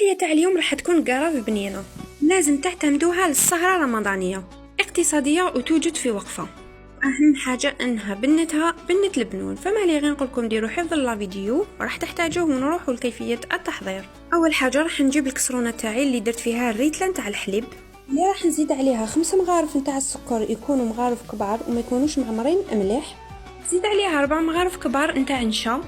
الوصفة تاع اليوم راح تكون قراب بنينة، لازم تعتمدوها للسهرة الرمضانية، اقتصادية وتوجد في وقفة. أهم حاجة أنها بنتها بنة البنون، فما لي غير نقولكم ديروا حفظ الفيديو وراح تحتاجوه ونروحوا لكيفية التحضير. أول حاجة راح نجيب الكسرونة تاعي اللي درت فيها الريتلة تاع الحليب، اللي راح نزيد عليها 5 مغارف نتاع السكر، يكونوا مغارف كبار وما يكونوش معمرين مليح. زيد عليها 4 مغارف كبار نتاع نشا،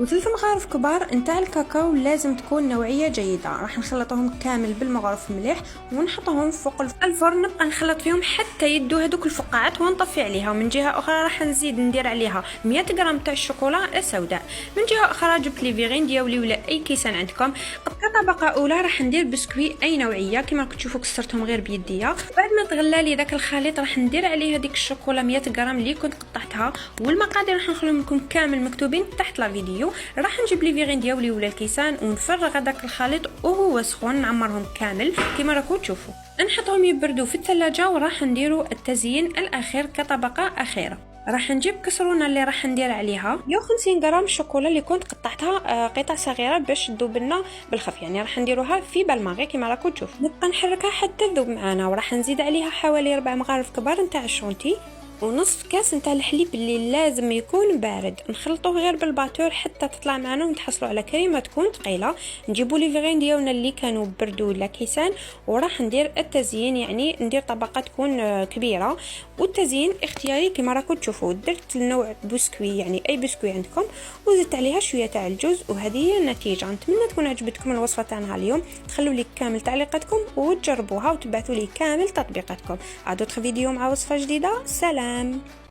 و3 مغارف كبار نتاع الكاكاو، لازم تكون نوعيه جيده. راح نخلطهم كامل بالمغارف مليح ونحطهم فوق الفرن، نبقى نخلط فيهم حتى يدو هذوك الفقاعات ونطفي عليها. ومن جهه اخرى راح نزيد ندير عليها 100 غرام تاع الشوكولا السوداء. من جهه اخرى جبت لي فيغين ديالي ولا اي كيسان عندكم. كطبقه اولى راح ندير بسكوي اي نوعيه كما راكم تشوفوا، كسرتهم غير بيديا. بعد ما تغلى لي داك الخليط راح ندير عليه هذيك الشوكولا 100 غرام اللي كنت قطعتها، والمقادير راح نخليهم لكم كامل مكتوبين تحت لا فيديو. راح نجيب لي فيغين ديالي ولا الكيسان ونفرغ هذاك الخليط وهو سخون، نعمرهم كامل كما راكم تشوفوا، نحطهم يبردوا في الثلاجه. وراح نديروا التزيين الاخير كطبقه اخيره. راح نجيب كسرونه اللي راح ندير عليها 150 غرام شوكولا اللي كنت قطعتها قطع صغيره باش تذوب لنا بالخف، يعني راح نديروها في بالماغي كما راكم تشوفوا. نبقى نحركها حتى تذوب معنا، وراح نزيد عليها حوالي 4 مغارف كبار نتاع الشونتي ونصف كاس نتاع الحليب اللي لازم يكون بارد. نخلطوه غير بالباتور حتى تطلع معنا ونتحصلوا على كريمه تكون ثقيله. نجيبوا لي فيغين ديالنا اللي كانوا بردوا ولا كيسان، وراح ندير التزيين، يعني ندير طبقه تكون كبيره، والتزيين اختياري كما راكم تشوفوا. درت النوع بسكوي، يعني اي بسكوي عندكم، وزدت عليها شويه تاع الجوز، وهذه هي النتيجه. نتمنى تكون عجبتكم الوصفه تاعنا اليوم. تخلوا لي كامل تعليقاتكم وتجربوها وتبعثوا لي كامل تطبيقاتكم. عاد فيديو مع وصفه جديده. سلام.